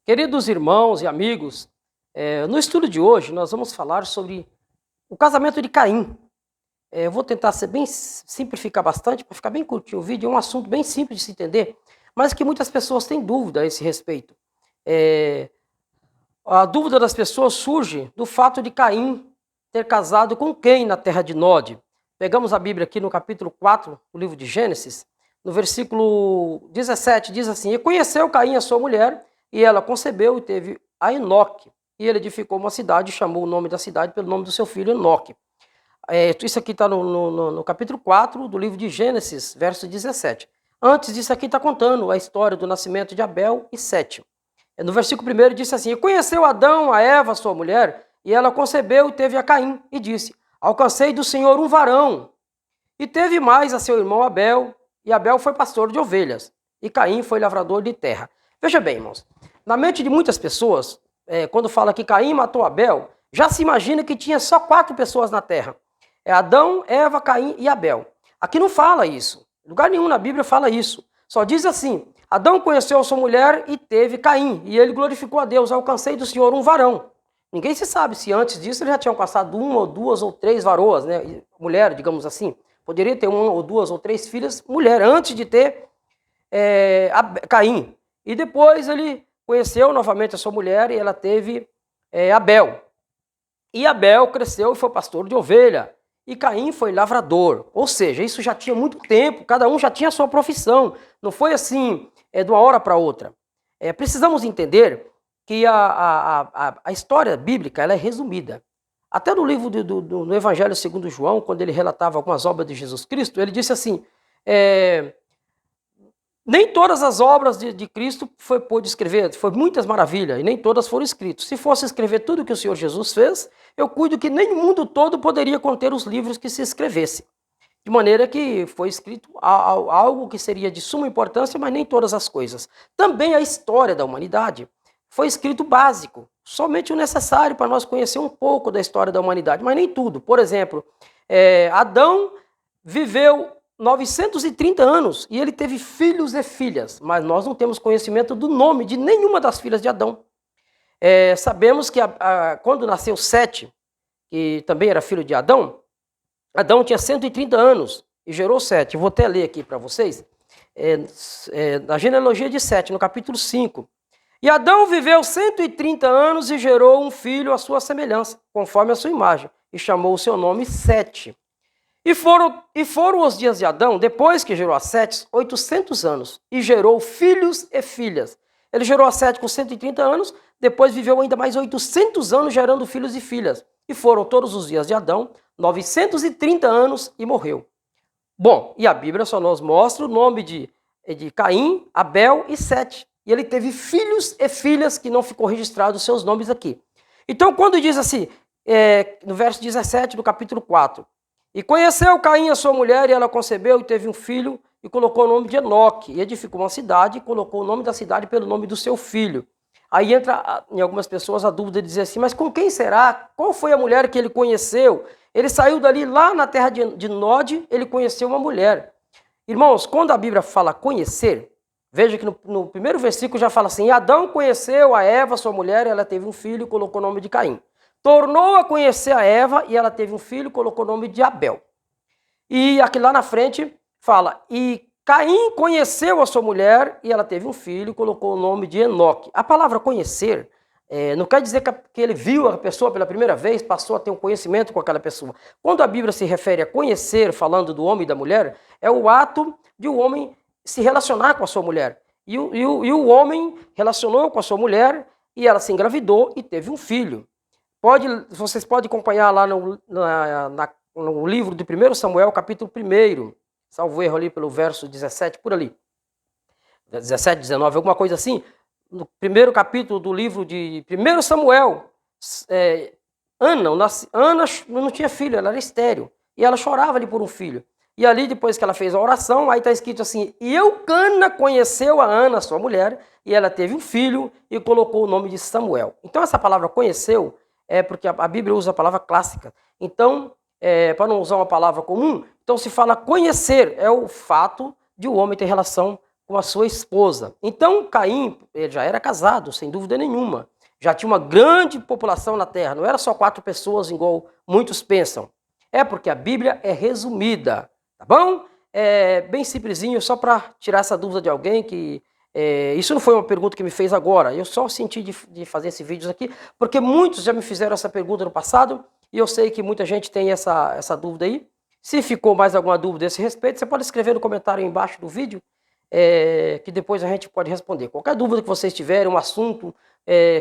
Queridos irmãos e amigos, no estudo de hoje nós vamos falar sobre o casamento de Caim. Eu vou tentar simplificar bastante para ficar bem curtinho o vídeo. É um assunto bem simples de se entender, mas que muitas pessoas têm dúvida a esse respeito. A dúvida das pessoas surge do fato de Caim ter casado com quem na terra de Nod. Pegamos a Bíblia aqui no capítulo 4 do livro de Gênesis, no versículo 17, diz assim: E conheceu Caim a sua mulher, e ela concebeu e teve a Enoque. E ele edificou uma cidade e chamou o nome da cidade pelo nome do seu filho Enoque. Isso aqui está no capítulo 4 do livro de Gênesis, verso 17. Antes disso aqui está contando a história do nascimento de Abel e Sete. No versículo 1 disse assim: E conheceu Adão a Eva, sua mulher, e ela concebeu e teve a Caim, e disse: Alcancei do Senhor um varão. E teve mais a seu irmão Abel, e Abel foi pastor de ovelhas, e Caim foi lavrador de terra. Veja bem, irmãos, na mente de muitas pessoas, quando fala que Caim matou Abel, já se imagina que tinha só 4 pessoas na terra. Adão, Eva, Caim e Abel. Aqui não fala isso. Em lugar nenhum na Bíblia fala isso. Só diz assim: Adão conheceu a sua mulher e teve Caim, e ele glorificou a Deus: Alcancei do Senhor um varão. Ninguém se sabe se antes disso ele já tinha passado 1 ou 2 ou 3 varoas, né? Mulher, digamos assim. Poderia ter 1 ou 2 ou 3 filhas mulher antes de ter Caim. E depois ele conheceu novamente a sua mulher e ela teve Abel. E Abel cresceu e foi pastor de ovelha. E Caim foi lavrador. Ou seja, isso já tinha muito tempo, cada um já tinha a sua profissão. Não foi assim de uma hora para outra. Precisamos entender que a história bíblica ela é resumida. Até no livro do Evangelho segundo João, quando ele relatava algumas obras de Jesus Cristo, ele disse assim: nem todas as obras de Cristo pôde escrever, foi muitas maravilhas, e nem todas foram escritas. Se fosse escrever tudo o que o Senhor Jesus fez, eu cuido que nem o mundo todo poderia conter os livros que se escrevesse. De maneira que foi escrito algo que seria de suma importância, mas nem todas as coisas. Também a história da humanidade foi escrito básico, somente o necessário para nós conhecer um pouco da história da humanidade, mas nem tudo. Por exemplo, Adão viveu 930 anos e ele teve filhos e filhas, mas nós não temos conhecimento do nome de nenhuma das filhas de Adão. Sabemos que quando nasceu Sete, que também era filho de Adão, Adão tinha 130 anos e gerou Sete. Vou até ler aqui para vocês, na genealogia de Sete, no capítulo 5. E Adão viveu 130 anos e gerou um filho à sua semelhança, conforme a sua imagem, e chamou o seu nome Sete. E foram os dias de Adão, depois que gerou a Sete, 800 anos, e gerou filhos e filhas. Ele gerou a Sete com 130 anos, depois viveu ainda mais 800 anos gerando filhos e filhas. E foram todos os dias de Adão, 930 anos, e morreu. Bom, e a Bíblia só nos mostra o nome de Caim, Abel e Sete. E ele teve filhos e filhas que não ficou registrado os seus nomes aqui. Então, quando diz assim, no verso 17 do capítulo 4, E conheceu Caim a sua mulher, e ela concebeu e teve um filho, e colocou o nome de Enoque, e edificou uma cidade, e colocou o nome da cidade pelo nome do seu filho. Aí entra, em algumas pessoas, a dúvida de dizer assim: mas com quem será? Qual foi a mulher que ele conheceu? Ele saiu dali, lá na terra de Nod, ele conheceu uma mulher. Irmãos, quando a Bíblia fala conhecer, veja que no primeiro versículo já fala assim: Adão conheceu a Eva, sua mulher, e ela teve um filho e colocou o nome de Caim. Tornou a conhecer a Eva e ela teve um filho e colocou o nome de Abel. E aqui lá na frente fala: E Caim conheceu a sua mulher e ela teve um filho e colocou o nome de Enoque. A palavra conhecer não quer dizer que ele viu a pessoa pela primeira vez, passou a ter um conhecimento com aquela pessoa. Quando a Bíblia se refere a conhecer, falando do homem e da mulher, é o ato de o homem se relacionar com a sua mulher. E o homem relacionou com a sua mulher e ela se engravidou e teve um filho. Vocês podem acompanhar lá no livro de 1 Samuel, capítulo 1, salvo erro ali pelo verso 17, por ali. 17, 19, alguma coisa assim. No primeiro capítulo do livro de 1 Samuel, Ana não tinha filho, ela era estéril. E ela chorava ali por um filho. E ali, depois que ela fez a oração, aí está escrito assim: E Eucana conheceu a Ana, sua mulher, e ela teve um filho e colocou o nome de Samuel. Então essa palavra conheceu porque a Bíblia usa a palavra clássica. Então, para não usar uma palavra comum, então se fala conhecer, é o fato de o homem ter relação com a sua esposa. Então Caim, ele já era casado, sem dúvida nenhuma. Já tinha uma grande população na terra, não era só 4 pessoas, igual muitos pensam. É porque a Bíblia é resumida, tá bom? É bem simplesinho, só para tirar essa dúvida de alguém que... isso não foi uma pergunta que me fez agora, eu só senti de fazer esse vídeo aqui, porque muitos já me fizeram essa pergunta no passado, e eu sei que muita gente tem essa dúvida aí. Se ficou mais alguma dúvida a esse respeito, você pode escrever no comentário aí embaixo do vídeo, que depois a gente pode responder. Qualquer dúvida que vocês tiverem, um assunto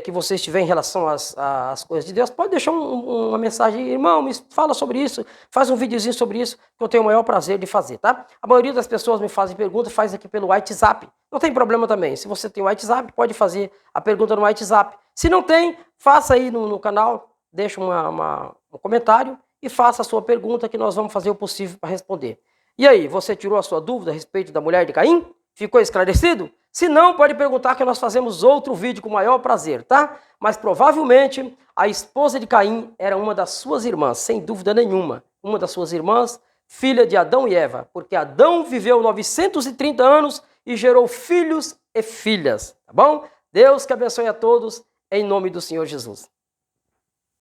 que vocês tiverem em relação às coisas de Deus, pode deixar uma mensagem, irmão, me fala sobre isso, faz um videozinho sobre isso, que eu tenho o maior prazer de fazer, tá? A maioria das pessoas me fazem perguntas, faz aqui pelo WhatsApp, não tem problema também. Se você tem o WhatsApp, pode fazer a pergunta no WhatsApp. Se não tem, faça aí no canal, deixa um comentário e faça a sua pergunta que nós vamos fazer o possível para responder. E aí, você tirou a sua dúvida a respeito da mulher de Caim? Ficou esclarecido? Se não, pode perguntar que nós fazemos outro vídeo com o maior prazer, tá? Mas provavelmente a esposa de Caim era uma das suas irmãs, sem dúvida nenhuma. Uma das suas irmãs, filha de Adão e Eva, porque Adão viveu 930 anos e gerou filhos e filhas, tá bom? Deus que abençoe a todos, em nome do Senhor Jesus.